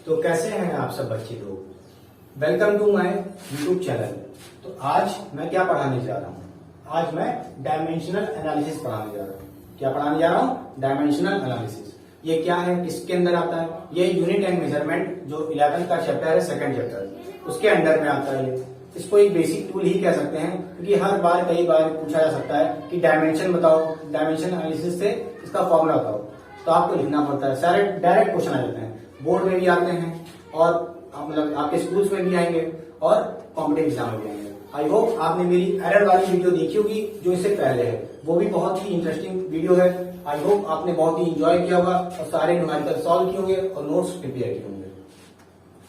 तो कैसे हैं आप सब बच्चे लोग। Welcome to my YouTube channel. तो आज मैं क्या पढ़ाने जा रहा हूँ, आज मैं डायमेंशनल एनालिसिस पढ़ाने जा रहा हूँ। क्या पढ़ाने जा रहा हूँ? Dimensional analysis. ये क्या है, किसके अंदर आता है? ये यूनिट एंड मेजरमेंट जो 11th का चैप्टर है, सेकंड चैप्टर, उसके अंडर में आता है। इसको एक बेसिक टूल ही कह सकते हैं, क्योंकि हर बार कई बार पूछा जा सकता है कि डायमेंशन बताओ, डायमेंशन एनालिसिस से इसका फॉर्मूला बताओ, तो आपको लिखना पड़ता है। सारे डायरेक्ट क्वेश्चन आ जाते हैं, बोर्ड में भी आते हैं और मतलब आपके स्कूल्स में भी आएंगे और कॉम्पिटेटिव एग्जाम में भी आएंगे। आई होप आपने मेरी एरर वाली वीडियो देखी होगी जो इससे पहले है, वो भी बहुत ही इंटरेस्टिंग वीडियो है। आई होप आपने बहुत ही इंजॉय किया होगा और सारे न्यूमेरिकल सॉल्व किए होंगे और नोट्स प्रिपेयर किए होंगे।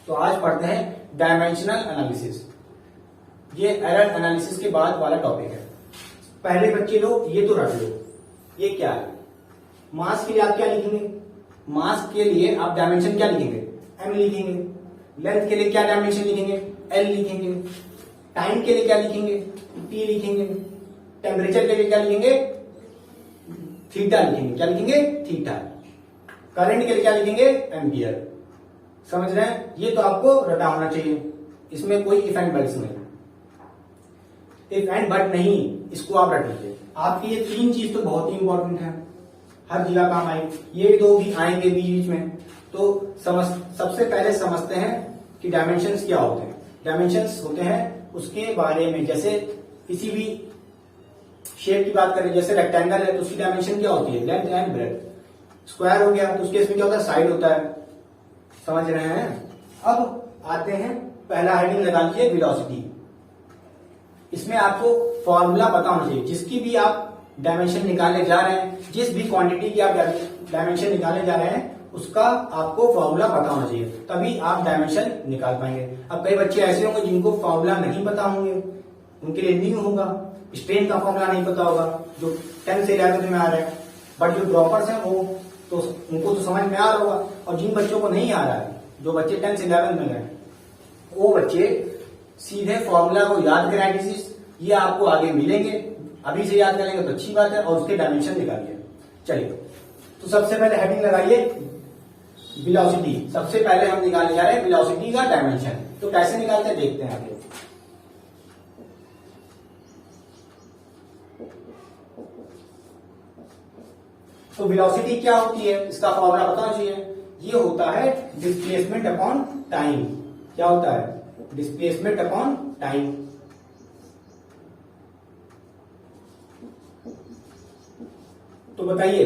तो आज पढ़ते हैं डायमेंशनल एनालिसिस। ये एरर एनालिसिस के बाद वाला टॉपिक है। पहले बच्चे लोग ये तो रख लो, ये क्या है? मास के लिए आप क्या लिखेंगे? मास के लिए आप डायमेंशन क्या लिखेंगे? m लिखेंगे। लेंथ के लिए क्या डायमेंशन लिखेंगे? l लिखेंगे। टाइम के लिए क्या लिखेंगे? t लिखेंगे। टेम्परेचर के लिए क्या लिखेंगे? थीटा लिखेंगे। क्या लिखेंगे? थीटा। करंट के लिए क्या लिखेंगे? एम्पियर। समझ रहे हैं? ये तो आपको रटा होना चाहिए, इसमें कोई इफ एंड बट्स नहीं, इफ एंड बट नहीं, इसको आप रट लीजिए। आपकी ये तीन चीज तो बहुत ही इंपॉर्टेंट है, हर जगह काम आएगी, ये दो भी आएंगे बीच में। तो सबसे पहले समझते हैं कि डायमेंशंस क्या होते हैं। डायमेंशंस होते हैं उसके बारे में, जैसे किसी भी शेप की बात करें, जैसे रेक्टेंगल है तो उसकी डायमेंशन क्या होती है? Length and breadth. स्क्वायर हो गया तो उसके इसमें क्या होता है? साइड होता है। समझ रहे हैं? अब आते हैं, पहला हेडिंग लगा लीजिए वेलोसिटी। इसमें आपको फॉर्मूला पता होना चाहिए, जिसकी भी आप डायमेंशन निकालने जा रहे हैं, जिस भी क्वांटिटी की आप डायमेंशन निकालने जा रहे हैं, उसका आपको फॉर्मूला पता होना चाहिए, तभी आप डायमेंशन निकाल पाएंगे। अब कई बच्चे ऐसे होंगे जिनको फॉर्मूला नहीं पता होंगे, उनके लिए न्यू होगा, स्ट्रेन का फॉर्मूला नहीं पता होगा, जो 10 से 11 में आ रहे हैं। बट जो ड्रॉपर्स हैं वो तो उनको तो समझ में आ रहा होगा, और जिन बच्चों को नहीं आ रहा है, जो बच्चे 10 से 11 में गए, वो बच्चे सीधे फॉर्मूला को याद करें एनालिसिस, ये आपको आगे मिलेंगे। अभी से याद करेंगे तो अच्छी बात है, और उसके डायमेंशन निकालिए। चलिए, तो सबसे पहले हेडिंग लगाइए वेलोसिटी। सबसे पहले हम निकालने जा रहे हैं वेलोसिटी का डायमेंशन। तो कैसे निकालते हैं देखते हैं आगे। तो वेलोसिटी क्या होती है, इसका फॉर्मूला पता चाहिए। ये होता है डिस्प्लेसमेंट अपॉन टाइम। क्या होता है? Displacement upon time. तो बताइए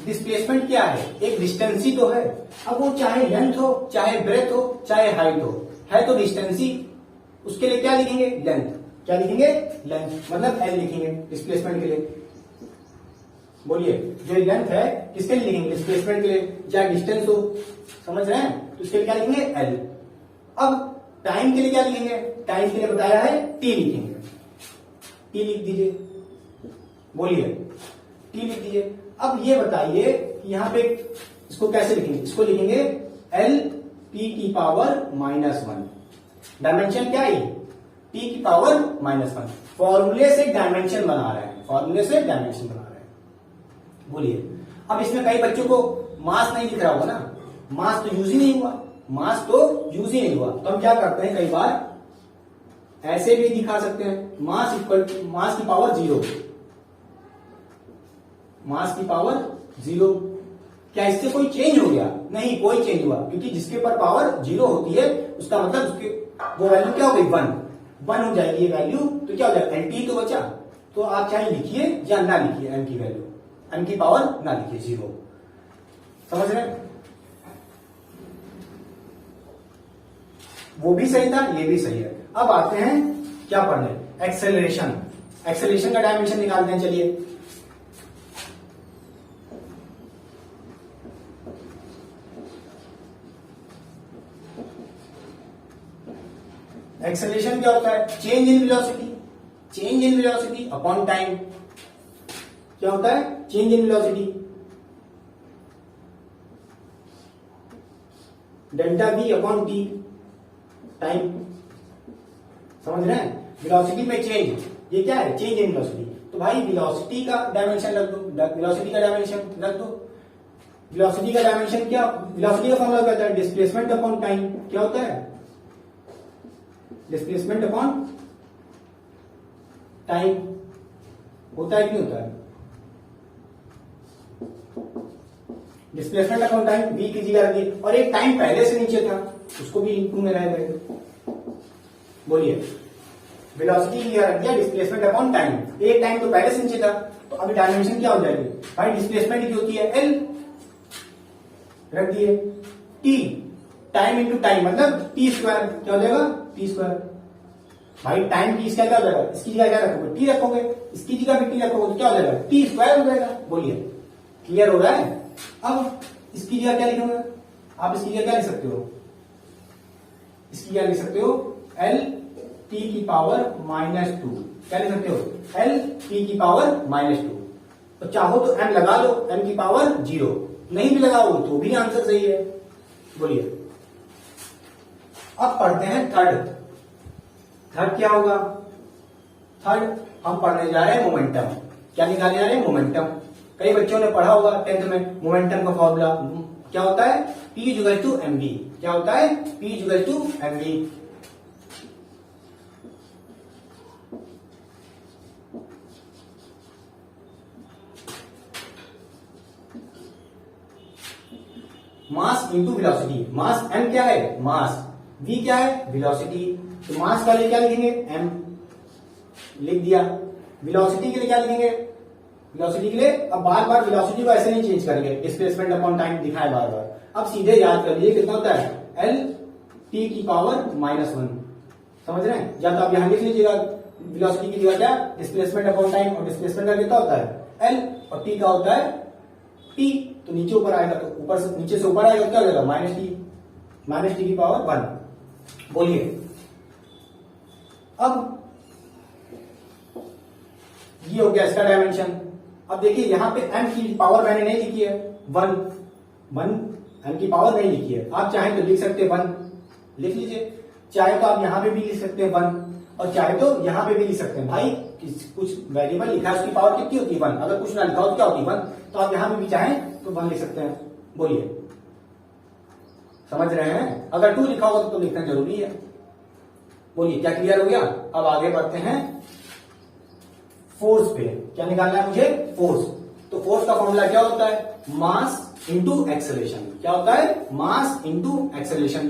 डिस्प्लेसमेंट क्या है? एक डिस्टेंस ही तो है। अब वो चाहे लेंथ हो, चाहे ब्रेथ हो, चाहे हाइट हो, है तो डिस्टेंस ही। उसके लिए क्या लिखेंगे? लेंथ। क्या लिखेंगे? लेंथ, मतलब एल लिखेंगे डिस्प्लेसमेंट के लिए। बोलिए, जो लेंथ है किसके लिए लिखेंगे? डिस्प्लेसमेंट के लिए, चाहे डिस्टेंस हो। समझ रहे हैं? तो इसके लिए क्या लिखेंगे? एल। अब टाइम के लिए क्या लिखेंगे? टाइम के लिए बताया है टी लिखेंगे। टी लिख दीजिए। बोलिए, टी लिख दीजिए। अब ये बताइए कि यहां पे इसको कैसे लिखेंगे? इसको लिखेंगे एल टी की पावर -1। डायमेंशन क्या है? टी की पावर -1। फॉर्मूले से डायमेंशन बना रहे हैं, फॉर्मूले से डायमेंशन बना रहे हैं। बोलिए, अब इसमें कई बच्चों को मास नहीं दिख रहा होगा ना, मास तो यूज ही नहीं हुआ, मास तो यूज ही नहीं हुआ। तो हम क्या करते हैं, कई बार ऐसे भी दिखा सकते हैं, मास इक्वल टू मास की पावर 0। मास की पावर 0। क्या इससे कोई चेंज हो गया? नहीं, कोई चेंज हुआ, क्योंकि जिसके ऊपर पावर 0 होती है उसका मतलब उसके वो वैल्यू क्या हो गई? 1 हो जाएगी ये वैल्यू। तो क्या हो जाएगा? एनटी तो बचा। तो आप चाहे लिखिए या ना लिखिए एम की वैल्यू, एम की पावर ना लिखिए 0। समझ रहे हैं? वो भी सही था, ये भी सही है। अब आते हैं क्या पढ़ने? एक्सेलरेशन। एक्सेलरेशन का डायमेंशन निकालते हैं। चलिए, एक्सेलरेशन क्या होता है? Change in velocity. Change in velocity upon time. क्या होता है? Change in velocity. Delta we upon T, time. समझ रहे हैं? वेलोसिटी में चेंज, ये क्या है? Change in velocity. तो भाई वेलोसिटी का डायमेंशन रख दो, वेलोसिटी का डायमेंशन रख दो। वेलोसिटी का डायमेंशन क्या, वेलोसिटी का फॉर्मूला क्या होता है, डिस्प्लेसमेंट अपॉन टाइम। क्या होता है, डिस्प्लेसमेंट अपॉन टाइम। होता है कि नहीं होता है, डिस्प्लेसमेंट अपॉन टाइम v की जगह रखिए, और एक टाइम पहले से नीचे था उसको भी इनटू में रहेगा। बोलिए, वेलोसिटी की जगह रख दिया डिस्प्लेसमेंट अपॉन टाइम, एक टाइम तो पहले से नीचे था, तो अभी डायमेंशन क्या हो जाएगी भाई, डिस्प्लेसमेंट की होती है l, रख दिए t, टाइम इंटू टाइम मतलब t स्क्वायर, क्या हो जाएगा t स्क्वायर। भाई टाइम t स्क्वायर क्या हो जाएगा, इसकी जगह क्या रखोगे t रखोगे, इसकी जगह भी t रखोगे तो क्या हो जाएगा t स्क्वायर हो जाएगा। बोलिए, क्लियर हो रहा है। अब इसकी जगह क्या लिखोगे, आप इसकी जगह क्या लिख सकते हो, इसकी जगह लिख सकते हो l t की पावर -2, क्या लिख सकते हो l t की पावर -2। तो चाहो तो m लगा लो, m की पावर 0, नहीं भी लगाओ तो भी आंसर सही है। बोलिए, अब पढ़ते हैं थर्ड। थर्ड क्या होगा, थर्ड हम पढ़ने जा रहे हैं मोमेंटम। क्या निकालने जा रहे हैं, मोमेंटम। कई बच्चों ने पढ़ा होगा 10th में मोमेंटम का फॉर्मूला क्या होता है, P इक्वल टू mv। क्या होता है, P equal to mv। Mass into velocity, mass m क्या है, मास, v क्या है, वेलोसिटी। तो मास का लिए क्या लिखेंगे, m लिख दिया, वेलोसिटी के लिए क्या लिखेंगे, वेलोसिटी के लिए अब बार बार वेलोसिटी को ऐसे नहीं चेंज करेंगे, डिस्प्लेसमेंट अपॉन टाइम दिखाए बार बार। अब सीधे याद कर लीजिए कितना होता है, l t की पावर -1। समझ रहे हैं, या तो आप यहां लिख लीजिएगा वेलोसिटी की जगह क्या, डिस्प्लेसमेंट अपॉन टाइम, और डिस्प्लेसमेंट का कितना होता है l, और t का होता है t। तो नीचे ऊपर आएगा, तो ऊपर से नीचे से ऊपर आएगा तो क्या हो जाएगा -t की पावर 1। बोलिए, अब ये हो गया इसका डायमेंशन। अब देखिए यहां पे m की पावर मैंने नहीं लिखी है, 1 m की पावर नहीं लिखी है। आप चाहे तो लिख सकते हैं 1, लिख लीजिए, चाहे तो आप यहां पे भी लिख सकते हैं 1, और चाहे तो यहां पे भी लिख सकते हैं। भाई कुछ वेरिएबल लिखा है उसकी पावर कितनी होती है 1, अगर कुछ ना लिखा हो तो क्या होती है 1, तो आप यहां पे भी चाहें तो 1 लिख सकते हैं। बोलिए, समझ रहे हैं, अगर 2 लिखा होगा तो लिखना जरूरी है। बोलिए, क्या क्लियर हो गया। अब आगे बढ़ते हैं फोर्स पे। क्या निकालना है मुझे, फोर्स। तो फोर्स का फॉर्मूला क्या होता है, मास इंटू एक्सेलरेशन। क्या होता है, मास इंटू एक्सेलरेशन।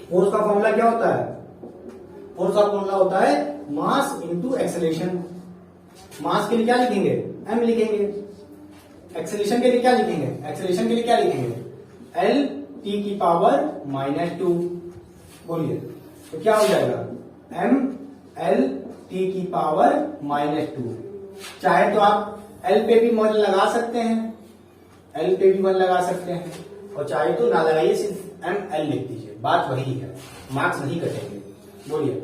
फोर्स का फॉर्मूला क्या होता है, फोर्स का फॉर्मूला होता है मास इंटू एक्सेलरेशन। मास के लिए क्या लिखेंगे, m लिखेंगे, एक्सेलरेशन के लिए क्या लिखेंगे, एक्सेलरेशन के लिए क्या लिखेंगे, l t की पावर -2। बोलिए, तो क्या हो जाएगा, m l t की पावर -2। चाहे तो आप l पे भी 1 लगा सकते हैं, l पे भी 1 लगा सकते हैं, और चाहे तो ना लगाइए, सिर्फ m l लिख दीजिए, बात वही है, मार्क्स नहीं कटेंगे। बोलिए,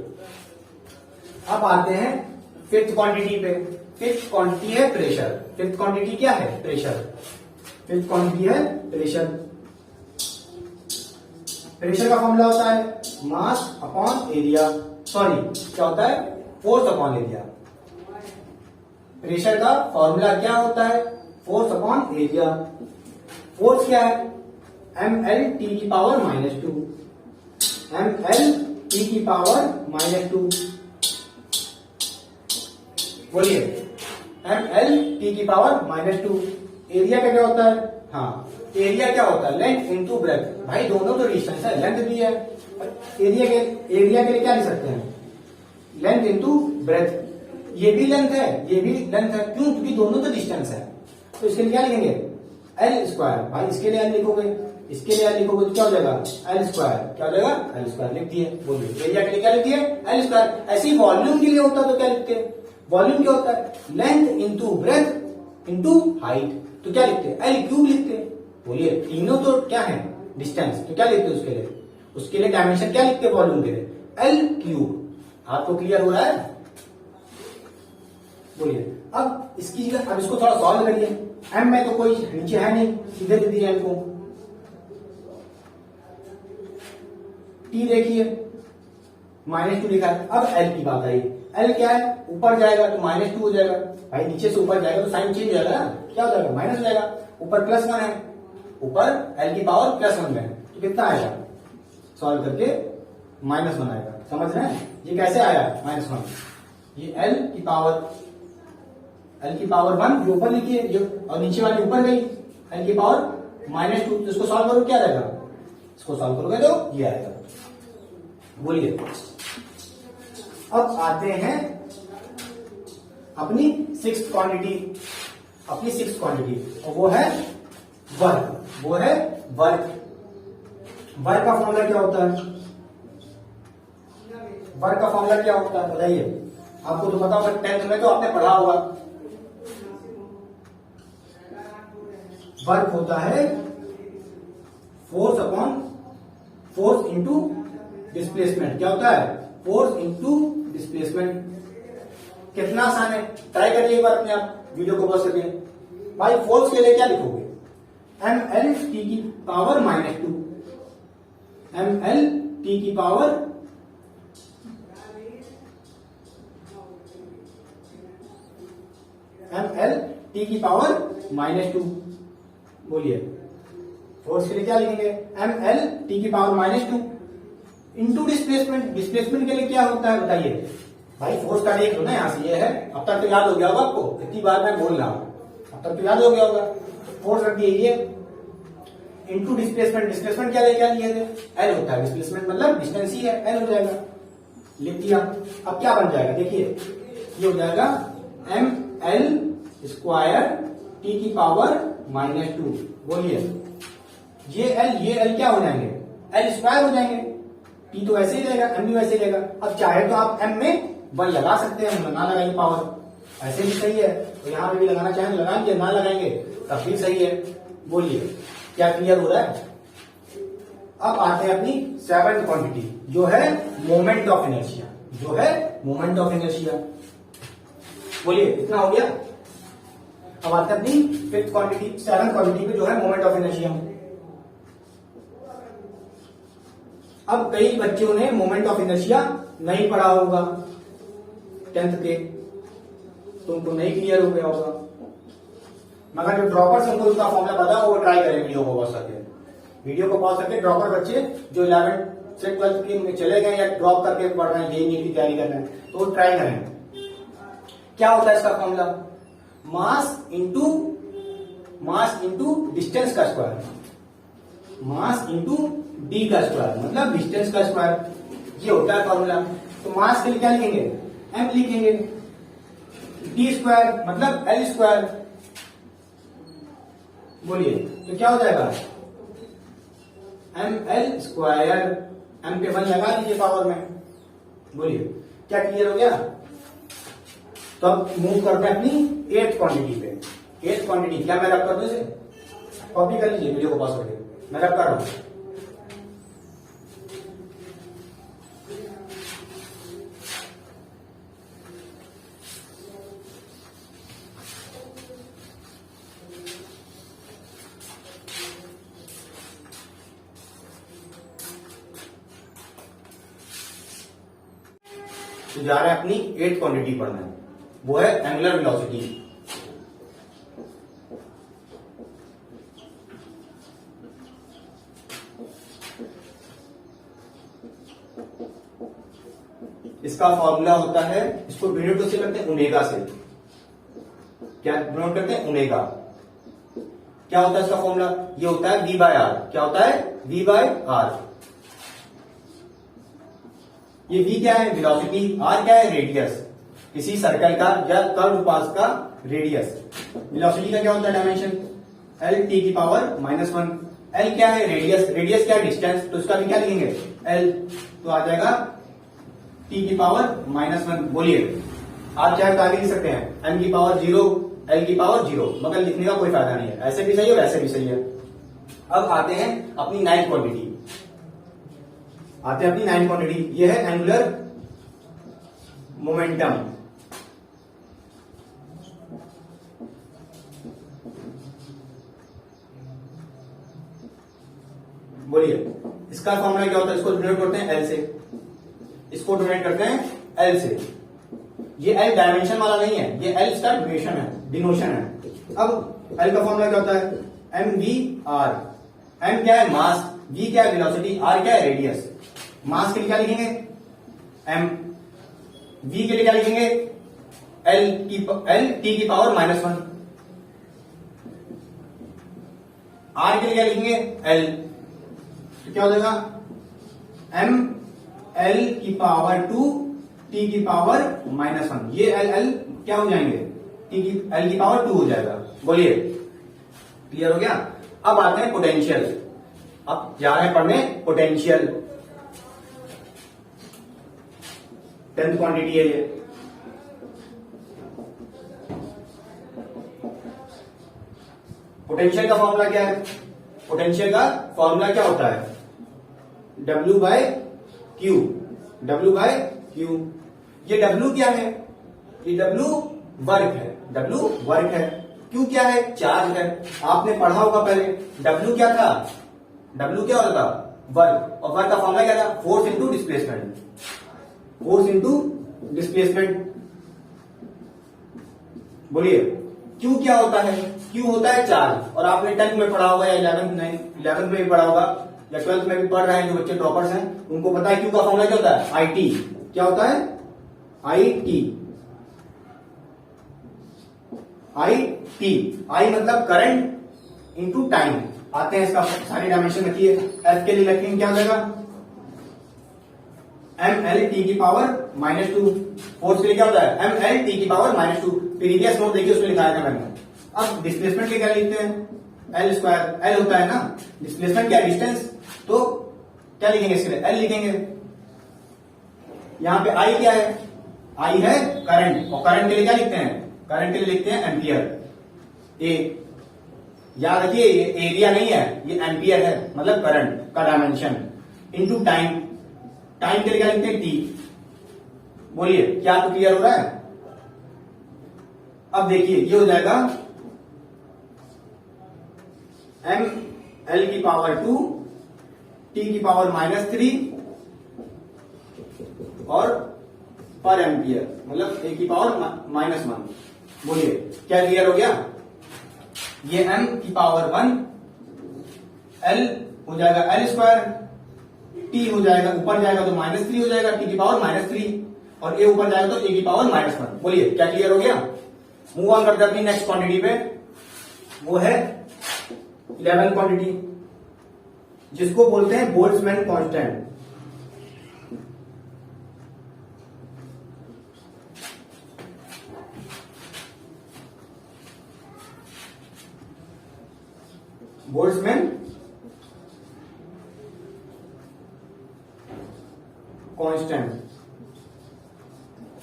अब आते हैं फिफ्थ क्वांटिटी पे। फिफ्थ क्वांटिटी है प्रेशर। फिफ्थ क्वांटिटी क्या है, प्रेशर। फिफ्थ क्वांटिटी है प्रेशर। प्रेशर का फॉर्मूला होता है मास अपॉन एरिया, सॉरी क्या होता है, फोर्स अपॉन एरिया। प्रेशर का फॉर्मूला क्या होता है, फोर्स अपॉन एरिया। फोर्स क्या है, ml t की पावर -2, ml t की पावर -2। बोलिए, ml t की पावर -2। एरिया का क्या होता है, हाँ एरिया क्या होता है, लेंथ इंटू ब्रेथ। भाई दोनों तो डिस्टेंस है, लेंथ भी है, एरिया के लिए क्या लिख सकते हैं, लेंथ इंटू ब्रेथ। ये भी लेंथ है, ये भी लेंथ है, क्यों, क्योंकि दोनों तो डिस्टेंस है। तो इसके लिए क्या लिखेंगे, एल स्क्वायर। भाई इसके लिए एल लिखोगे, इसके लिए एल लिखोगे तो क्या हो जाएगा, एल स्क्वायर। क्या हो जाएगा, एल स्क्वायर लिख दिए। बोलिए, एरिया के लिए क्या लिख दिए, एल स्क्वायर। ऐसे ही वॉल्यूम के लिए होता तो क्या लिखते हैं, वॉल्यूम क्या होता है, length into breadth into height. तो क्या लिखते हैं, एल क्यूब लिखते हैं। बोलिए, तीनों तो क्या है, डिस्टेंस, तो क्या लिखते हैं उसके लिए, उसके लिए डायमेंशन क्या लिखते हैं वॉल्यूम के लिए, एल क्यूब। आपको क्लियर हो रहा है। बोलिए, अब इसकी जगह, अब इसको थोड़ा सॉल्व करिए। एम में तो कोई नीचे है नहीं, सीधे दे दिए एम को। टी देखिए -2 लिखा है। अब एल की बात आई, एल क्या है, ऊपर जाएगा तो -2 हो जाएगा, भाई नीचे से ऊपर जाएगा तो साइन चेंज हो जाएगा ना, क्या हो जाएगा, माइनस हो जाएगा। ऊपर +1 है, ऊपर एल की पावर +1 में है, तो कितना आएगा, सॉल्व करके -1 आएगा। समझ रहे हैं, ये कैसे आया -1, ये एल की पावर 1 जो ऊपर लिखी है जो, और नीचे वाली ऊपर गई, एल की पावर -2, तो इसको सॉल्व करो क्या आएगा, इसको सॉल्व करोगे तो ये आएगा। बोलिए, अब आते हैं अपनी सिक्स्थ क्वांटिटी, और वो है वर्क। वर्क का फॉर्मूला क्या होता है, बताइए, आपको तो पता होगा, 10th में तो आपने पढ़ा होगा। वर्क होता है फोर्स इंटू डिस्प्लेसमेंट। क्या होता है, फोर्स इंटू डिस्प्लेसमेंट। कितना आसान है, ट्राई करिए एक बार अपने आप, वीडियो को पॉज करके। भाई फोर्स के लिए क्या लिखोगे, ml t की पावर -2, ml t की पावर -2। बोलिए, फोर्स के लिए क्या लिखेंगे, ml t की पावर -2 इंटू डिस्प्लेसमेंट। डिस्प्लेसमेंट के लिए क्या होता है बताइए, भाई फोर्स का देख लो ना, यहां से ये है, अब तक तो याद हो गया होगा आपको, इतनी बार मैं बोल रहा हूं, अब तक तो याद हो गया होगा। फोर्स रख दिए ये इंटू डिस्प्लेसमेंट। डिस्प्लेसमेंट क्या लिए थे, एल होता है, डिस्प्लेसमेंट मतलब डिस्टेंस ही है, एल हो जाएगा, लिख दिया। अब क्या बन जाएगा, देखिए ये हो जाएगा ml स्क्वायर t की पावर -2। बोलिए, ये एल क्या हो जाएंगे, एल स्क्वायर हो जाएंगे, टी तो वैसे ही रहेगा, एम भी वैसे ही रहेगा। अब चाहे तो आप एम में 1 लगा सकते हैं, ना लगाएंगे पावर, ऐसे भी सही है, तो यहां पे भी लगाना चाहेंगे लगाएंगे, ना लगाएंगे तब भी सही है। बोलिए, क्या क्लियर हो रहा है। अब आते हैं अपनी 7th क्वांटिटी, जो है मोमेंट ऑफ इनर्शिया। बोलिए, इतना हो गया। अब आते हैं अपनी 7th क्वांटिटी पे, जो है मोमेंट ऑफ इनर्शिया। अब कई बच्चों ने मोमेंट ऑफ इनर्शिया नहीं पढ़ा होगा 10th के, तो उनको नहीं क्लियर हो गया होगा, मगर जो ड्रॉपर्स उनको उसका फॉर्मूला पता हो वो ट्राई करें, वीडियो को पॉज करके ड्रॉपर बच्चे जो 11th से 12th के चले गए या ड्रॉप करके पढ़ रहे हैं, नीट की तैयारी कर रहे हैं, तो ट्राई करें। क्या होता है इसका फॉर्मूला, मास इंटू डिस्टेंस का स्क्वायर, मास इंटू डी का स्क्वायर मतलब डिस्टेंस का स्क्वायर, ये होता है फॉर्मूला। तो मास के लिए क्या लिखेंगे, m लिखेंगे, डी स्क्वायर मतलब एल स्क्वायर। बोलिए, तो क्या हो जाएगा, ml स्क्वायर, m पे 1 लगा लीजिए पावर में। बोलिए, क्या क्लियर हो गया। तो अब मूव करते हैं अपनी 8th क्वांटिटी पे। 8th क्वांटिटी क्या मैं रब कर दूं, इसे कॉपी कर लीजिए, वीडियो को पॉज करके, मैं रब कर रहा हूं। तो जा रहा है अपनी 8th क्वांटिटी पढ़ना है, वो है एंगुलर वेलोसिटी। इसका फॉर्मूला होता है, इसको डिनोट से करते हैं ओमेगा से। क्या डिनोट करते हैं, ओमेगा। क्या होता है इसका फॉर्मूला, ये होता है v/r। क्या होता है, v/r। ये v क्या है, वेलोसिटी, r क्या है, रेडियस, किसी सर्कल का या कर्व पास का रेडियस। वेलोसिटी का क्या होता है, डायमेंशन, l t की पावर -1। l क्या है, रेडियस, रेडियस क्या है, डिस्टेंस, तो इसका भी क्या लिखेंगे, l, तो आ जाएगा t की पावर -1। बोलिए, आप चाहे तो आगे लिख सकते हैं m की पावर 0, l की पावर 0, मगर लिखने का कोई फायदा नहीं है, ऐसे भी सही है वैसे भी सही है। अब आते हैं अपनी 9th क्वांटिटी, ये है एंगुलर मोमेंटम। बोलिए, इसका फॉर्मूला क्या होता है, इसको डिनोट करते हैं एल से, इसको डिनोट करते हैं एल से। ये एल डायमेंशन वाला नहीं है, ये एल इसका डिनोशन है। अब एल का फॉर्मूला क्या होता है, एम वी आर। एम क्या है, मास, वी क्या है, वेलोसिटी, आर क्या है, रेडियस। मास के लिए क्या लिखेंगे, एम। वी के लिए क्या लिखेंगे, एल टी की पावर -1। आर के लिए क्या लिखेंगे, एल। तो क्या हो जाएगा, एम एल की पावर 2 टी की पावर -1। ये एल एल क्या हो जाएंगे, टी की एल की पावर 2 हो जाएगा। बोलिए क्लियर हो गया। अब आते हैं पोटेंशियल। अब जा रहे हैं पढ़ने पोटेंशियल, 10th क्वांटिटी है ये। पोटेंशियल का फॉर्मूला क्या है, पोटेंशियल का फॉर्मूला क्या होता है, W by Q. W by Q. ये W क्या है, ये W वर्क है, W वर्क है। Q क्या है, चार्ज है। आपने पढ़ा होगा पहले, W क्या था, W क्या होता था, वर्क। और वर्क का फॉर्मूला क्या था, force into displacement. Force into displacement. बोलिए Q क्या होता है, Q होता है चार्ज। और आपने 10th में पढ़ा होगा या 11th में भी पढ़ा होगा या 12th में भी पढ़ रहे हैं जो बच्चे ड्रॉपर्स हैं, उनको पता है Q का फॉर्मूला क्या होता है, IT। क्या होता है, IT। I मतलब करंट इंटू टाइम। आते हैं इसका सारी डायमेंशन रखिए। F के लिए रखेंगे क्या हो जाएगा, ml की पावर -2। फोर्स के लिए क्या होता है, ml की पावर -2। प्रीवियस नोट देखिए, उसमें लिखाया था मैंने। अब डिस्प्लेसमेंट के क्या लिखते हैं, L स्क्वायर। L होता है ना डिस्प्लेसमेंट क्या, डिस्टेंस। तो क्या लिखेंगे इसके लिए, L लिखेंगे। यहां पे I क्या है, I है करंट। और करंट के लिए क्या लिखते हैं, करंट के लिए लिखते हैं एम्पियर। ए याद रखिए, ये एरिया नहीं है, ये एम्पियर है, मतलब करंट का डायमेंशन। इनटू टाइम, टाइम के लिए क्या लिखते हैं, टी। बोलिए क्या आपको क्लियर हो रहा है। अब देखिए ये हो जाएगा एम एल की पावर 2 टी की पावर -3 और पर एम्पियर, मतलब ए की पावर -1। बोलिए क्या क्लियर हो गया। ये m की पावर 1, l हो जाएगा l स्क्वायर, t हो जाएगा ऊपर जाएगा तो -3 हो जाएगा, t की पावर -3, और a ऊपर जाएगा तो a की पावर -1। बोलिए क्या क्लियर हो गया। मूव ऑन करते हैं अपनी नेक्स्ट क्वांटिटी पे, वो है 11th क्वांटिटी, जिसको बोलते हैं बोल्ट्जमैन कांस्टेंट। Boltzmann constant.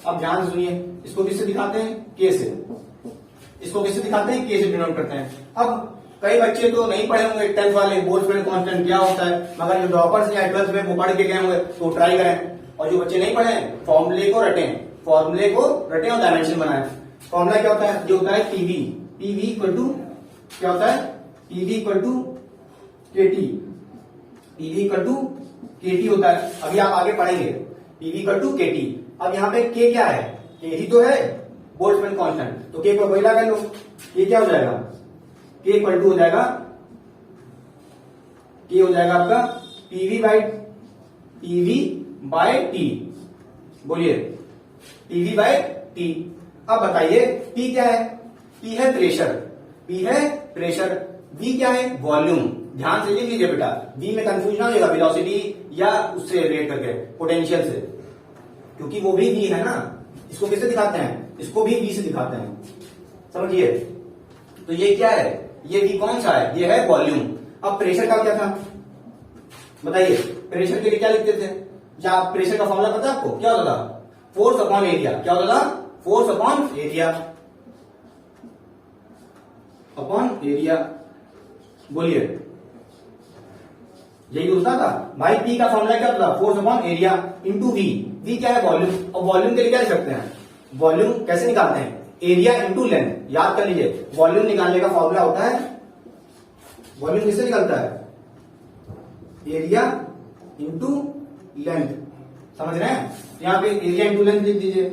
अब ध्यान से सुनिए, इसको किससे दिखाते हैं, के से। इसको किससे दिखाते हैं, के से डिनोट करते हैं। अब कई बच्चे तो नहीं पढ़े होंगे 10th वाले, बोल्ट्जमैन कांस्टेंट क्या होता है, मगर जो ड्रॉपर्स या 12th में वो पढ़ के गए होंगे तो ट्राई करें। और जो बच्चे नहीं पढ़े हैं, फॉर्मूले को रटें और डायमेंशन बनाएं। फॉर्मूला क्या होता है, ये होता है पीवी। पीवी इक्वल टू क्या होता है, PV equal to KT. PV equal to KT होता है, अभी आप आगे पढ़ेंगे। PV equal to KT. अब यहाँ पे के क्या है, के ही तो है बोल्ट्जमैन कांस्टेंट, तो के को वही लगा लो। के क्या हो जाएगा, के इक्वल टू हो जाएगा, के हो जाएगा आपका पीवी बाय टी। बोलिए पीवी बाय टी। अब बताइए पी क्या है, पी है प्रेशर, पी है प्रेशर। वी क्या है, वॉल्यूम। ध्यान से लिख लीजिए बेटा, वी में कंफ्यूज ना हो जाएगा वेलोसिटी या उससे रिलेट करके पोटेंशियल से, क्योंकि वो भी वी है ना। इसको किससे दिखाते हैं, इसको भी वी से दिखाते हैं, समझिए। तो ये क्या है, ये वी कौन सा है, ये है वॉल्यूम। अब प्रेशर का क्या था बताइए, प्रेशर के लिए क्या लिखते थे, या प्रेशर का फॉर्मूला पता है आपको, क्या होता था, फोर्स अपॉन एरिया। क्या होता था, force upon area, upon area. बोलिए यही होता था भाई। पी का फॉर्मूला क्या होता था, force upon area into V. V क्या है, वॉल्यूम। और वॉल्यूम के लिए क्या लिख सकते हैं, वॉल्यूम कैसे निकालते हैं, एरिया इंटू लेंथ। याद कर लीजिए, वॉल्यूम निकालने का फॉर्मूला होता है, वॉल्यूम किससे निकलता है, एरिया इंटू लेंथ। समझ रहे हैं, यहां पे एरिया इंटू लेंथ लिख दीजिए।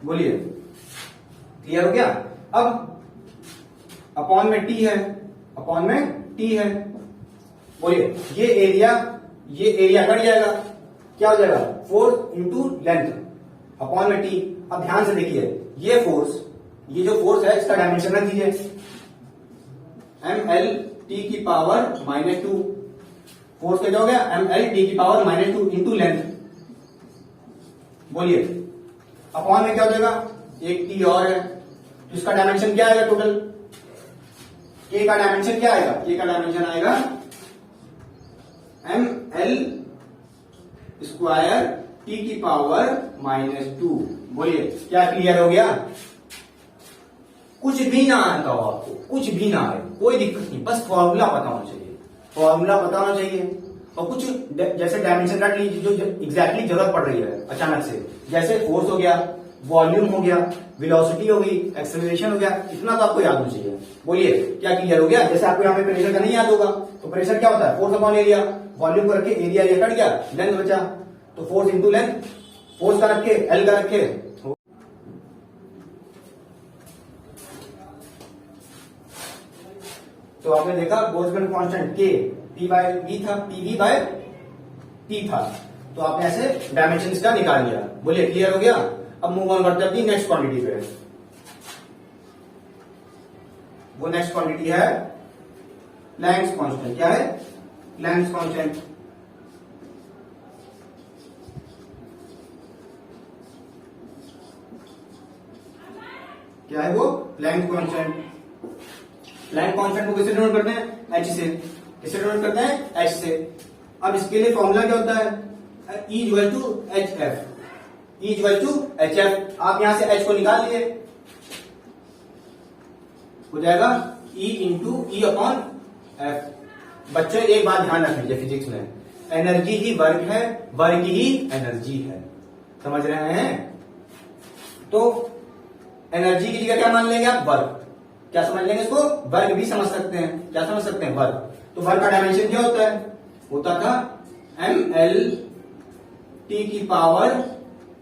बोलिए क्लियर हो गया। अब अपॉन में टी है, अपॉन में टी है, बोलिए ये एरिया कट जाएगा, क्या हो जाएगा, फोर्स इंटू लेंथ अपॉन में टी। अब ध्यान से देखिए ये फोर्स, ये जो फोर्स है इसका डायमेंशन रख दीजिए, एम एल टी की पावर -2, फोर्स क्या हो गया, एम एल टी की पावर -2 इंटू लेंथ। बोलिए अपॉन में क्या हो जाएगा, एक टी और है, तो इसका डायमेंशन क्या आएगा टोटल, के का डायमेंशन क्या आएगा, के का डायमेंशन आएगा एम एल स्क्वायर टी की पावर -2। बोलिए क्या क्लियर हो गया। कुछ भी ना आता हो आपको, कुछ भी ना आए कोई दिक्कत नहीं, बस फॉर्मूला पता होना चाहिए, फॉर्मूला पता होना चाहिए। और कुछ जैसे डायमेंशन रख लीजिए जो एग्जैक्टली जरूरत पड़ रही है अचानक से, जैसे फोर्स हो गया, वॉल्यूम हो गया, वेलोसिटी हो गई, एक्सेलरेशन हो गया, इतना तो आपको याद होना चाहिए। बोलिए क्या क्लियर हो गया। जैसे आपको यहाँ पे प्रेशर का नहीं याद होगा, तो प्रेशर क्या होता है, फोर्स अपॉन एरिया, वॉल्यूम को रखे एरिया कट गया, लेंथ बचा, तो फोर्स इंटू लेंथ, फोर्स का रखे एल का रखे, तो आपने देखा बोल्ट्जमैन कांस्टेंट के पी बाय वी था, पीवी बाय टी था, तो आपने ऐसे डायमेंशन का निकाल लिया। बोलिए क्लियर हो गया। अब मूव ऑन करते हैं नेक्स्ट क्वांटिटी पे। वो नेक्स्ट क्वांटिटी है प्लैंक्स कांस्टेंट। क्या है, प्लैंक्स कांस्टेंट। क्या है वो, प्लैंक्स कांस्टेंट। प्लैंक कांस्टेंट को किससे डिनोट करते हैं, एच से। किससे डिनोट करते हैं, एच से। अब इसके लिए फॉर्मूला क्या होता है, E equal to H F, E equal to H F. आप यहां से एच को निकाल लिए, हो जाएगा E इंटू ई अपॉन एफ। बच्चों एक बात ध्यान रख लीजिए, फिजिक्स में एनर्जी ही वर्क है, वर्क ही एनर्जी है, समझ रहे हैं। तो एनर्जी की जगह क्या मान लेंगे आप, वर्क। क्या समझ लेंगे इसको, वर्ग भी समझ सकते हैं। क्या समझ सकते हैं, वर्ग। तो वर्ग का डायमेंशन क्या होता है, होता था एम एल टी की power,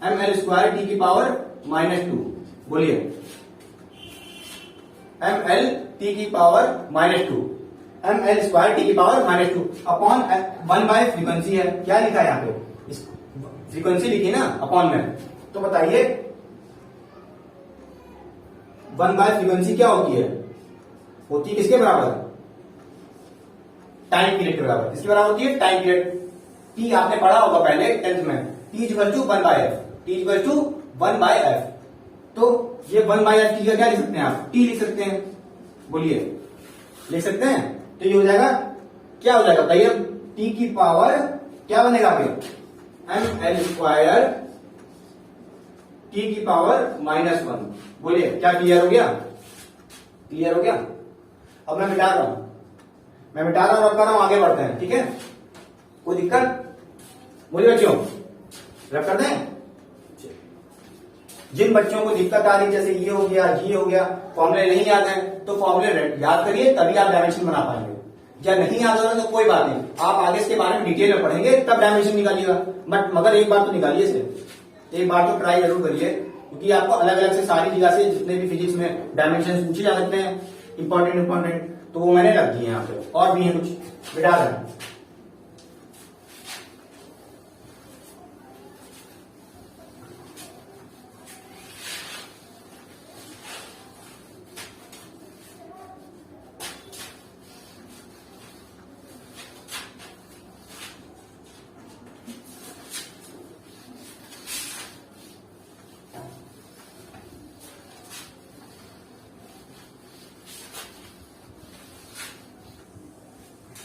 M L square T की पावर -2। बोलिए एम एल टी की power -2, M L square T की पावर -2 अपॉन 1 बाय फ्रीक्वेंसी है। क्या लिखा है यहां पे, फ्रीक्वेंसी लिखी ना अपॉन में। तो बताइए 1 बाय फ्रीक्वेंसी क्या होती है, होती है किसके बराबर, टाइम पीरियड के बराबर। किसके बराबर होती है, टाइम पीरियड। टी आपने पढ़ा होगा पहले 10th में, T equal to 1 by F, T equal to 1 by F. तो ये 1 बाय एफ की जगह क्या लिख सकते हैं आप, टी लिख सकते हैं। बोलिए लिख सकते हैं। तो ये हो जाएगा, क्या हो जाएगा बताइए, टी की पावर क्या बनेगा फिर, एम एल स्क्वायर टी की पावर -1। बोलिए क्या क्लियर हो गया, क्लियर हो गया। अब मैं मिटा रहा हूं, मैं मिटा रहा हूं, रब कर रहा हूं, आगे बढ़ते हैं, ठीक है। कोई दिक्कत, बोलिए बच्चों रब कर दें। जिन बच्चों को दिक्कत आ रही जैसे ये हो गया, जी हो गया, फॉर्मूले नहीं याद है, तो फॉर्मूले याद करिए, तभी आप डायमेंशन बना पाएंगे। या नहीं याद हो रहा तो कोई बात नहीं, आप आगे इसके बारे में डिटेल में पढ़ेंगे तब डायमेंशन निकालिएगा। बट मगर एक बार तो निकालिए इसे, एक बार तो ट्राई जरूर करिए, क्योंकि आपको अलग अलग से सारी जगह से जितने भी फिजिक्स में डायमेंशन पूछे जा सकते हैं इंपॉर्टेंट, तो वो मैंने रख दिए यहाँ पे, और भी है कुछ बिठा रहे हैं।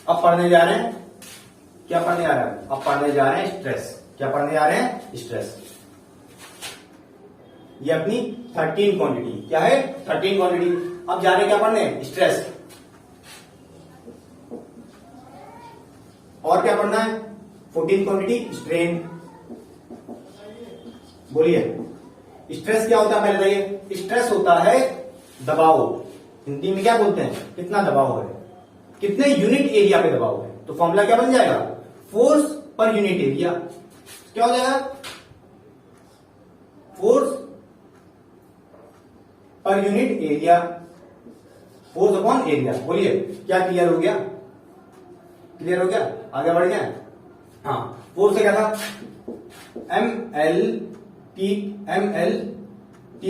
अब पढ़ने जा रहे हैं, क्या पढ़ने जा रहे हैं, अब पढ़ने जा रहे हैं स्ट्रेस। क्या पढ़ने जा रहे हैं, स्ट्रेस। ये अपनी 13 क्वांटिटी, क्या है 13 क्वांटिटी। अब जा रहे हैं क्या पढ़ने, स्ट्रेस। और क्या पढ़ना है, 14 क्वांटिटी स्ट्रेन। बोलिए स्ट्रेस क्या होता है पहले बताइए। स्ट्रेस होता है दबाव, हिंदी में क्या बोलते हैं, कितना दबाव है, कितने यूनिट एरिया पे दबाव है। तो फॉर्मूला क्या बन जाएगा, फोर्स पर यूनिट एरिया। क्या हो जाएगा, force per unit area, force upon area. बोलिए क्या क्लियर हो गया? क्लियर हो गया? आगे बढ़ गया? हाँ, फोर्स क्या था? एम एल टी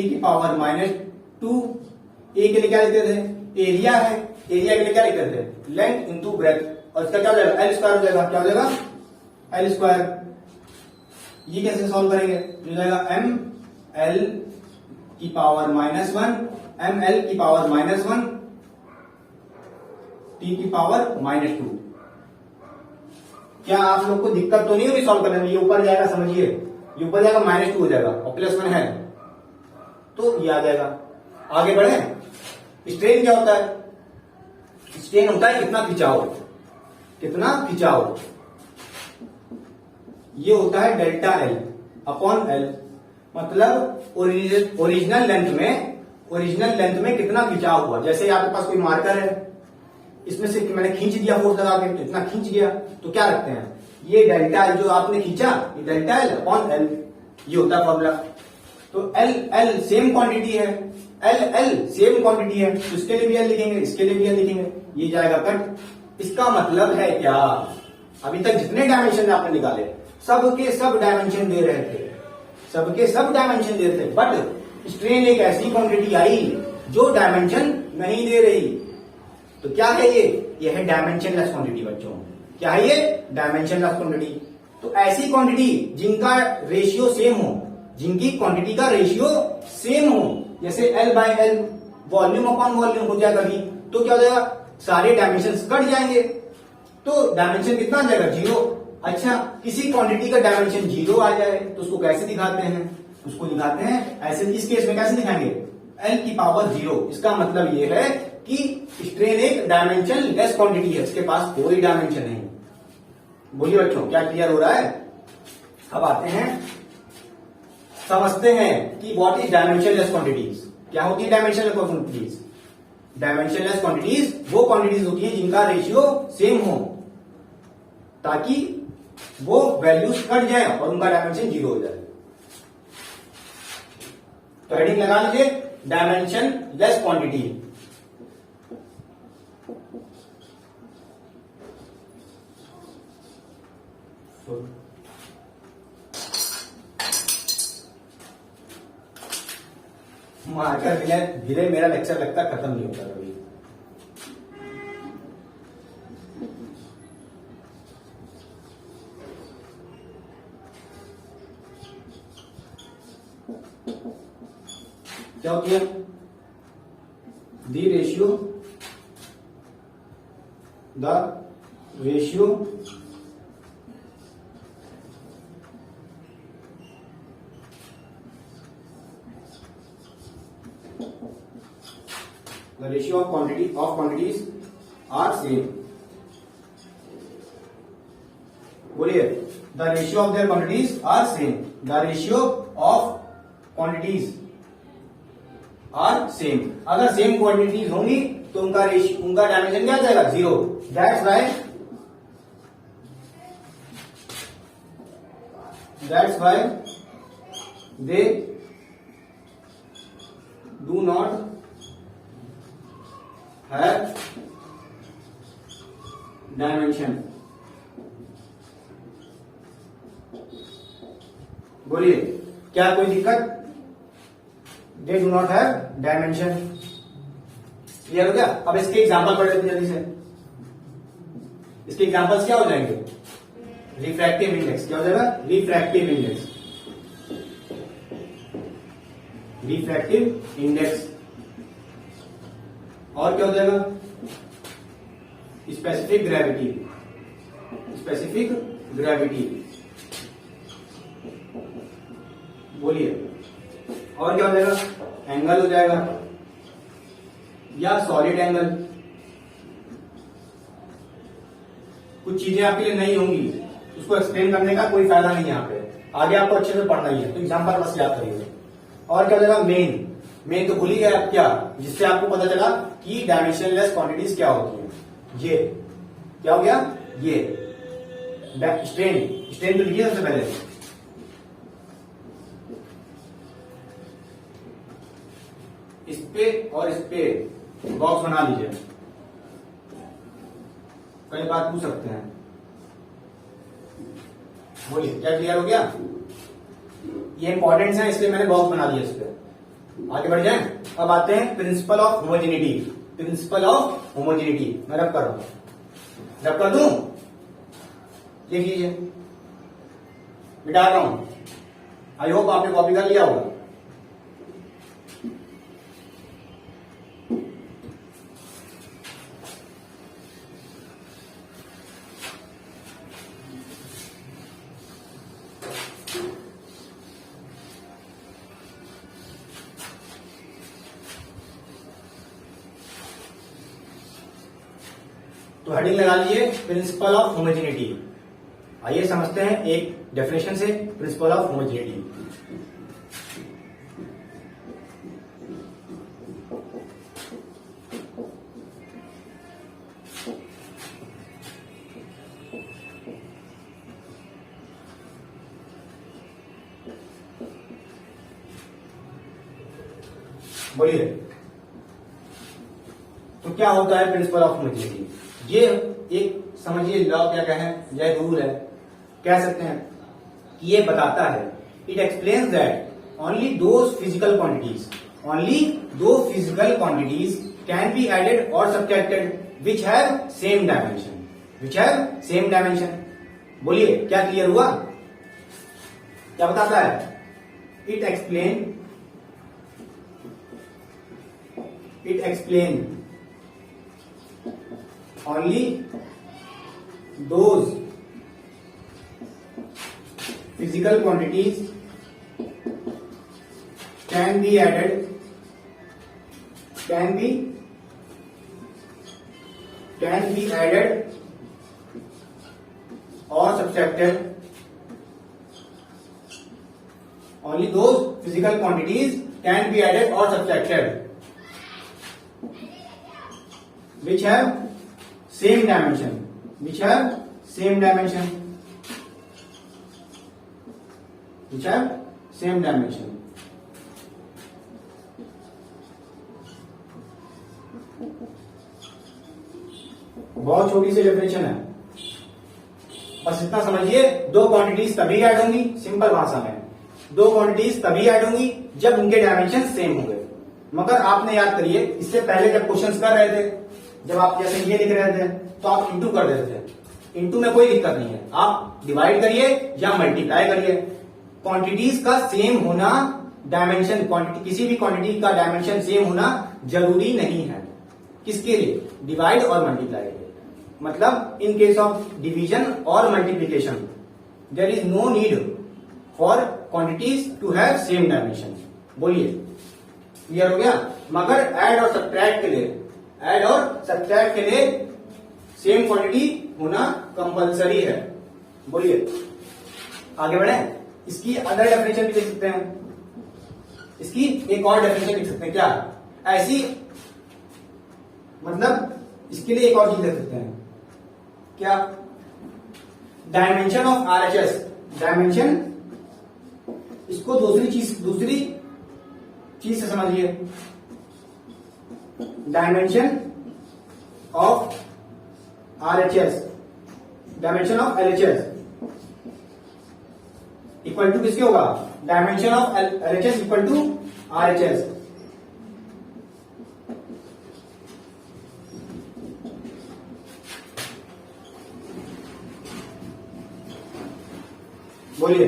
की पावर -2। ए के लिए क्या लिखते थे? एरिया है, एरिया के लिए क्या लिखते थे? लेंथ इंटू ब्रेथ, और इसका क्या हो जाएगा? एल स्क्वायर हो जाएगा। क्या हो जाएगा? L square. ये कैसे सॉल्व करेंगे? हो जाएगा एम एल की पावर -1, एम एल की पावर -1, टी की पावर -2। क्या आप लोग को दिक्कत तो नहीं होगी सॉल्व करने में? ये ऊपर जाएगा, समझिए, ये ऊपर जाएगा -2 हो जाएगा और +1 है तो ये आ जाएगा। आगे बढ़े। स्ट्रेन क्या होता है? स्ट्रेन होता है कितना खिंचाव, कितना खिंचाव। ये होता है डेल्टा एल अपॉन एल, मतलब ओरिजिनल लेंथ में कितना खिंचाव हुआ। जैसे आपके पास कोई मार्कर है, इसमें से मैंने खींच दिया फोर्स लगा के, तो इतना खींच गया, तो क्या रखते हैं? ये डेल्टा एल जो आपने खींचा, ये डेल्टा एल अपॉन एल, ये होता है फॉर्मूला। तो एल सेम क्वांटिटी है, एल सेम क्वांटिटी है, तो इसके लिए भी एल लिखेंगे, इसके लिए भी एल लिखेंगे, ये जाएगा कट। इसका मतलब है क्या? अभी तक जितने डायमेंशन आपने निकाले सबके सब डायमेंशन दे रहे थे, सबके सब डायमेंशन दे रहे थे, बट स्ट्रेन एक ऐसी क्वांटिटी आई जो डायमेंशन नहीं दे रही। तो क्या है ये है डायमेंशनलेस क्वांटिटी बच्चों। क्या है ये? Dimensionless quantity. तो ऐसी क्वांटिटी जिनका रेशियो सेम हो, जिनकी क्वांटिटी का रेशियो सेम हो, जैसे L by L, volume upon volume हो जाएगा कभी, तो क्या हो जाएगा? सारे डायमेंशन कट जाएंगे, तो डायमेंशन कितना आ जाएगा? 0। अच्छा, किसी क्वांटिटी का डायमेंशन 0 आ जाए तो उसको कैसे दिखाते हैं? उसको दिखाते हैं ऐसे। इस केस में कैसे दिखाएंगे? L की पावर 0। इसका मतलब ये है कि स्ट्रेन एक डायमेंशन लेस क्वांटिटी है, इसके पास कोई डायमेंशन नहीं। बोलिए बच्चों, क्या क्लियर हो रहा है? अब आते हैं, समझते हैं कि व्हाट इज डायमेंशनलेस क्वांटिटीज। क्या होती है डायमेंशनलेस क्वांटिटीज? डायमेंशनलेस क्वांटिटीज वो क्वांटिटीज होती है जिनका रेशियो सेम हो, ताकि वो वैल्यूज कट जाए और उनका डायमेंशन 0 हो जाए। तो हेडिंग लगा लीजिए, डायमेंशनलेस क्वांटिटी। मार्कर धीरे मेरा लेक्चर लगता खत्म नहीं होता कभी। क्या होती है? The ratio the ratio of quantities are same. बोलिए, the ratio of their quantities are same. The ratio of quantities are same. अगर सेम क्वांटिटीज होंगी तो उनका डायमेंशन क्या आ जाएगा? 0. That's why they do not have dimension. बोलिए, क्या कोई दिक्कत? They do not have dimension. Clear हो गया? अब इसके एग्जांपल पढ़ लेते जल्दी से। इसके एग्जांपल्स क्या हो जाएंगे? Refractive index. क्या हो जाएगा? Refractive index. और क्या हो जाएगा? Specific gravity. बोलिए, और क्या हो जाएगा? एंगल हो जाएगा या सॉलिड एंगल। कुछ चीजें आपके लिए नहीं होंगी, उसको एक्सप्लेन करने का कोई फायदा नहीं है यहाँ पे। आगे आपको अच्छे से पढ़ना ही है, तो एग्जांपल बस याद करिए। और क्या हो जाएगा? मेन तो भूल ही गए आप। क्या? जिससे आपको पता चला कि डायमेंशनलेस क्वांटिटीज क्या होती हैं। ये क्या हो गया? ये स्ट्रेन तो लिखिए सबसे पहले। इस पे और इस पे बॉक्स बना लीजिए। कई बात पूछ सकते हैं, बोलिए क्या क्लियर हो गया? ये इंपॉर्टेंट है इसलिए मैंने बॉक्स बना दिया इस पे। आगे बढ़ जाए। अब आते हैं principle of homogeneity. Principle of homogeneity मैं रब कर रहा हूं, रब कर दूं, लिख लीजिए, मिटा रहा हूं। आई होप आपने कॉपी कर लिया होगा। तो हेडिंग लगा लीजिए प्रिंसिपल ऑफ होमोजेनिटी। आइए समझते हैं एक डेफिनेशन से प्रिंसिपल ऑफ होमोजेनिटी। बोलिए, तो क्या होता है प्रिंसिपल ऑफ होमोजेनिटी? ये एक समझिए लॉ क्या है, यह रूल है, कह सकते हैं कि ये बताता है, it explains that only those physical quantities can be added और subtracted which have same dimension. बोलिए क्या क्लियर हुआ? क्या बताता है? It explain only those physical quantities can be added or subtracted. Only those physical quantities can be added or subtracted which have same dimension, बहुत छोटी सी definition है, बस इतना समझिए। दो क्वांटिटीज तभी ऐड होंगी, सिंपल भाषा में, दो क्वांटिटीज तभी ऐड होंगी जब उनके डायमेंशन सेम होंगे। मगर आपने याद करिए, इससे पहले जब क्वेश्चंस कर रहे थे, जब आप जैसे ये लिख रहे थे तो आप इंटू कर देते थे। इंटू में कोई दिक्कत नहीं है, आप डिवाइड करिए या मल्टीप्लाई करिए। क्वांटिटीज का सेम होना, डायमेंशन किसी भी क्वांटिटी का डायमेंशन सेम होना जरूरी नहीं है। किसके लिए? डिवाइड और मल्टीप्लाई के लिए। मतलब इन केस ऑफ डिवीजन और multiplication there is no need for quantities to have same dimension. बोलिए क्लियर हो गया? मगर ऐड और सब्ट्रैक्ट के लिए सेम क्वांटिटी होना कंपलसरी है। बोलिए आगे बढ़े। इसकी अदर डेफिनेशन भी लिख सकते हैं, इसकी एक और डेफिनेशन लिख सकते हैं। क्या ऐसी, मतलब इसके लिए एक और चीज लिख सकते हैं। क्या? डायमेंशन ऑफ आरएचएस, डायमेंशन, इसको दूसरी चीज से समझिए। Dimension of RHS, dimension of LHS equal to किसके होगा? Dimension of LHS equal to RHS। बोलिए,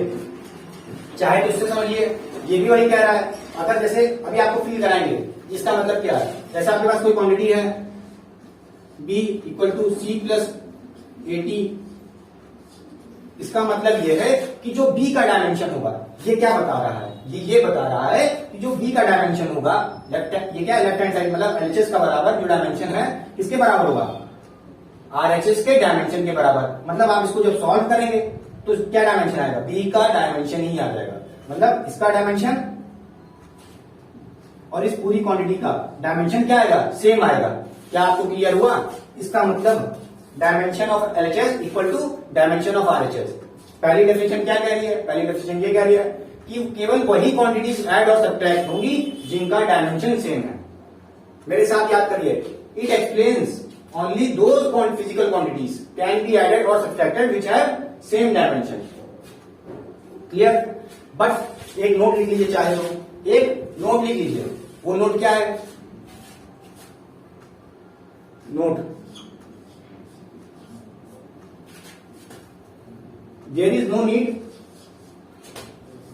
चाहे तो इससे समझिए, ये भी वही कह रहा है। अगर जैसे अभी आपको फील कराएंगे, इसका मतलब क्या है? जैसे आपके पास कोई क्वांटिटी है B equal to C plus 80, इसका मतलब यह है कि जो B का डायमेंशन होगा, ये क्या बता रहा है? ये बता रहा है कि जो B का डायमेंशन होगा, ये क्या लेफ्ट हैंड साइड, मतलब LHS का बराबर जो डायमेंशन है किसके बराबर होगा? RHS के डायमेंशन के बराबर। मतलब आप इसको जब सॉल्व करेंगे तो क्या डायमेंशन आएगा? B का डायमेंशन ही आ जाएगा। मतलब इसका डायमेंशन और इस पूरी क्वांटिटी का डायमेंशन क्या आएगा? सेम आएगा। क्या आपको क्लियर हुआ? इसका मतलब dimension of LHS equal to dimension of RHS। पहली डेफिनेशन क्या कह रही है? पहली डेफिनेशन ये कह रही है कि केवल वही क्वांटिटीज ऐड और सब्ट्रैक्ट होंगी जिनका डायमेंशन सेम है। मेरे साथ याद करिए, it explains only those physical quantities can be added और subtracted which have same dimension. Clear? But एक नोट लिख लीजिए, चाहे तो एक नोट लिख लीजिए। वो नोट क्या है? Note, there is no need,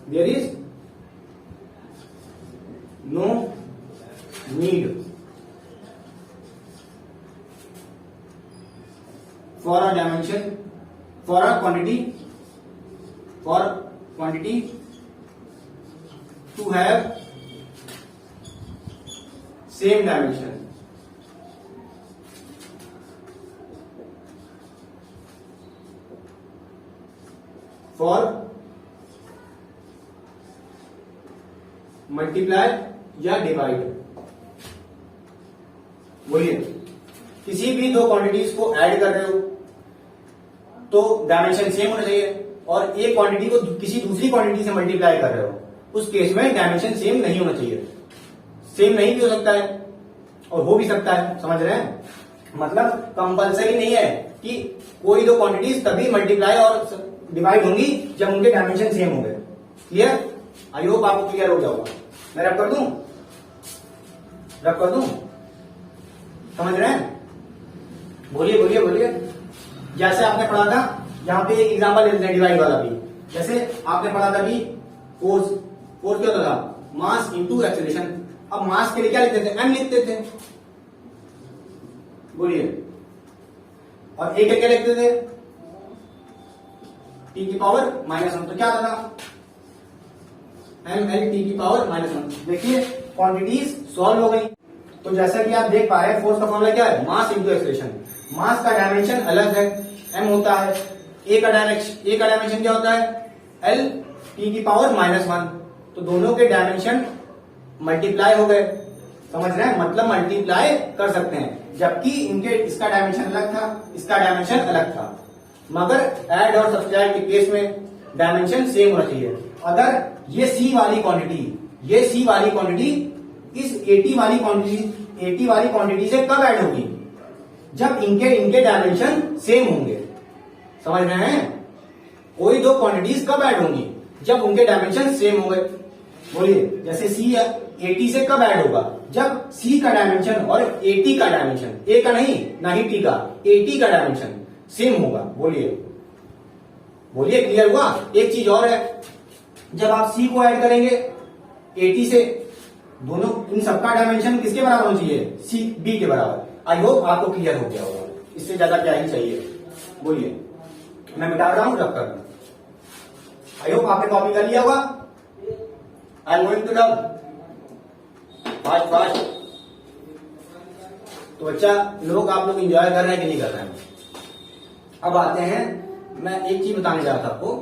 there is no need for a dimension, for a quantity, for quantity to have same dimension. For multiply या डिवाइड। बोलिए, किसी भी दो क्वांटिटीज को ऐड कर रहे हो तो डायमेंशन सेम होना चाहिए, और एक क्वांटिटी को किसी दूसरी क्वांटिटी से मल्टीप्लाई कर रहे हो उस केस में डायमेंशन सेम नहीं होना चाहिए। सेम नहीं भी हो सकता है और हो भी सकता है, समझ रहे हैं? मतलब कंपलसरी नहीं है कि कोई दो क्वांटिटीज तभी मल्टीप्लाई और डिवाइड होंगी जब उनके डायमेंशन सेम होंगे। क्लियर? आई होप आपको क्लियर हो गया होगा। मैं रब कर दूं? रब कर दूं? समझ रहे हैं? बोलिए बोलिए बोलिए। जैसे आपने पढ़ा था, यहां पे एक एग्जांपल लेते हैं डिवाइड वाला भी। जैसे आपने पढ़ा था कि फोर्स क्या होता था? Mass into acceleration. अब मास के लिए क्या लिखते थे? एम लिखते थे। बोलिए, और ए के क्या लिखते थे? टी की पावर -1। तो क्या था? एम एल टी की पावर -1। देखिए क्वांटिटीज सॉल्व हो गई। तो जैसा कि आप देख पा रहे हैं, फोर्स का फॉर्मूला क्या है? Mass into acceleration. मास का डायमेंशन अलग है, एम होता है। ए का डायमेंशन क्या होता है? एल टी की पावर -1। तो दोनों के डायमेंशन मल्टीप्लाई हो गए। समझ रहे हैं? मतलब मल्टीप्लाई कर सकते हैं, जबकि इनके इसका डायमेंशन अलग था, इसका डायमेंशन अलग था। मगर ऐड और सब्ट्रैक्ट के केस में डायमेंशन सेम होना चाहिए। अगर ये सी वाली क्वांटिटी इस एटी वाली क्वांटिटी से कब ऐड होगी? जब इनके डायमेंशन सेम होंगे। समझ रहे हैं? कोई दो क्वांटिटीज कब ऐड होंगी? जब उनके डायमेंशन सेम होंगे। बोलिए, जैसे सी 80 से कब ऐड होगा? जब सी का डायमेंशन और 80 का डायमेंशन, ए का नहीं ना ही टी का, 80 का डायमेंशन सेम होगा। बोलिए बोलिए, क्लियर हुआ? एक चीज और है, जब आप सी को ऐड करेंगे 80 से, दोनों इन सबका डायमेंशन किसके बराबर होना चाहिए? सी बी के बराबर। आई होप आपको क्लियर हो गया होगा। इससे ज्यादा क्या ही चाहिए? बोलिए, मैं मिटा रहा हूं, रब कर। आई होप आपने कॉपी कर लिया होगा। I am going to dub fast. तो बच्चा लोग, आप लोग एंजॉय कर रहे हैं कि नहीं कर रहे हैं? अब आते हैं, मैं एक चीज बताने जा रहा था आपको।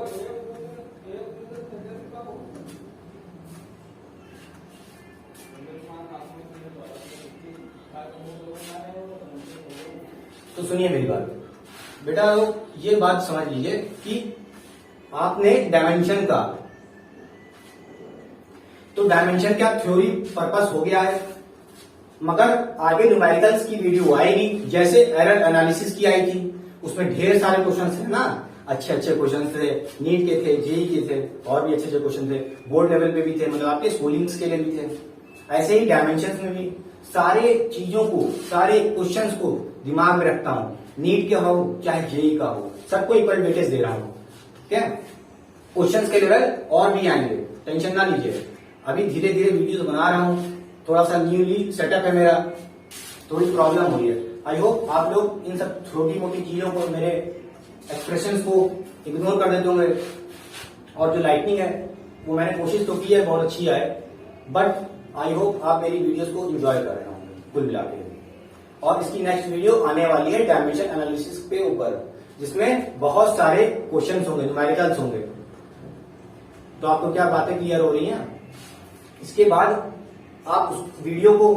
तो सुनिए मेरी बात बेटा, ये बात समझ लीजिए कि आपने डायमेंशन का, तो डायमेंशन क्या थ्योरी पर्पस हो गया है, मगर आगे न्यूमेरिकल्स की वीडियो आएगी, जैसे एरर एनालिसिस की आई थी, उसमें ढेर सारे क्वेश्चन थे ना, अच्छे क्वेश्चन थे, नीट के थे, जेई के थे, और भी अच्छे क्वेश्चन थे, बोर्ड लेवल पे भी थे, मतलब आपके स्कूलिंग्स के लिए भी थे। ऐसे ही डायमेंशन में भी सारे चीजों को, सारे क्वेश्चंस को दिमाग में रखता हूं। नीट के हो चाहे जेई का हो, सबको इक्वल वेटेज दे रहा हूं। क्या क्वेश्चंस के लेवल और भी आएंगे, टेंशन ना लीजिए। अभी धीरे धीरे वीडियोस बना रहा हूं, थोड़ा सा न्यूली सेटअप है मेरा, थोड़ी प्रॉब्लम हो रही है। आई होप आप लोग इन सब छोटी मोटी चीजों को, मेरे एक्सप्रेशंस को इग्नोर कर देते होंगे। और जो लाइटनिंग है वो मैंने कोशिश तो की है बहुत अच्छी आए, बट आई होप आप मेरी वीडियोस को एंजॉय कर रहे होंगे कुल मिला के। और इसकी नेक्स्ट वीडियो आने वाली है डायमेंशन एनालिसिस पे ऊपर, जिसमें बहुत सारे क्वेश्चंस होंगे, न्यूमेरिकल्स होंगे। तो आपको क्या बातें क्लियर हो रही हैं? इसके बाद आप उस वीडियो को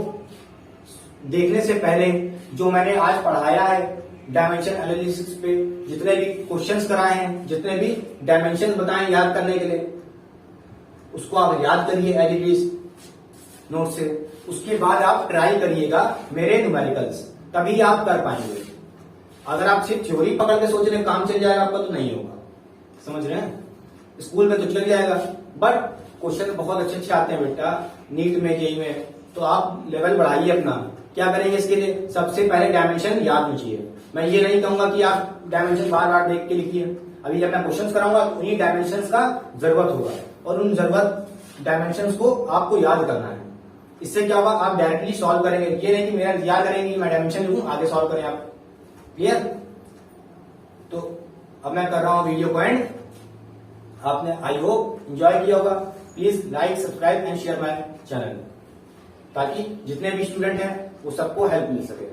देखने से पहले जो मैंने आज पढ़ाया है डायमेंशन एनालिसिस पे, जितने भी क्वेश्चंस कराए हैं, जितने भी डायमेंशन बताए याद करने के लिए, उसको आप याद करिए एज इट इज नोट से। उसके बाद आप ट्राई करिएगा मेरे न्यूमेरिकल्स, तभी आप कर पाएंगे। अगर आप सिर्फ थ्योरी पकड़ के सोच रहे हैं काम चल जाएगा आपका, तो नहीं होगा। समझ रहे हैं? स्कूल में तो चल जाएगा, बट क्वेश्चन बहुत अच्छे अच्छे आते हैं बेटा नीट में, जेई में। तो आप लेवल बढ़ाइए अपना। क्या करेंगे इसके लिए? सबसे पहले डायमेंशन याद कीजिए। मैं ये नहीं कहूंगा कि आप डायमेंशन बार बार देख के लिखिए। अभी जब मैं क्वेश्चन कराऊंगा तो उन्हीं डायमेंशन का जरूरत होगा, और उन जरूरत डायमेंशन को आपको याद करना है। इससे क्या होगा, आप डायरेक्टली सॉल्व करेंगे। ये नहीं कि मेरा याद करेंगे, मैं डायमेंशन लिखूं आगे सॉल्व करें आप। क्लियर? तो अब मैं कर रहा हूं वीडियो को एंड। आपने आई होप एंजॉय किया होगा। Please like, subscribe and share my channel, ताकि जितने भी स्टूडेंट हैं वो सबको हेल्प मिल सके।